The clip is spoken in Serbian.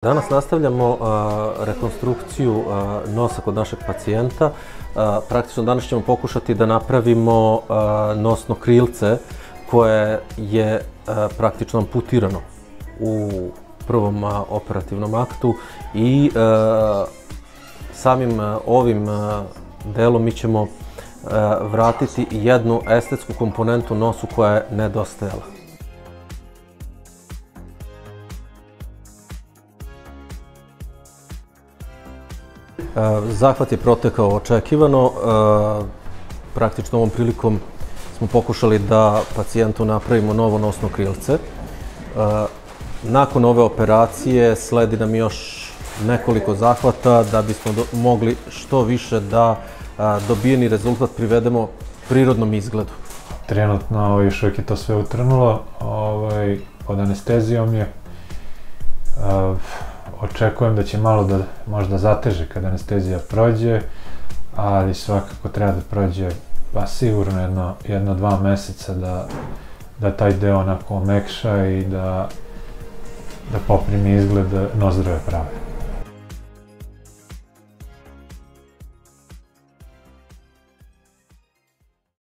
Danas nastavljamo rekonstrukciju nosa kod našeg pacijenta. Praktično danas ćemo pokušati da napravimo nosno krilce koje je praktično amputirano u prvom operativnom aktu i samim ovim delom mi ćemo vratiti jednu estetsku komponentu nosu koja je nedostajala. Zahvat je protekao očekivano. Praktično ovom prilikom smo pokušali da pacijentu napravimo novo nosno krilce. Nakon ove operacije sledi nam još nekoliko zahvata da bismo mogli što više da dobijeni rezultat privedemo prirodnom izgledu. Trenutno još uvijek je to sve utrnulo, pod anestezijom je. Očekujem da će malo da možda zateže kad anestezija prođe, ali svakako treba da prođe pa sigurno jedno 2 meseca da taj deo onako omekša i da poprimi izgled nozdrave prave.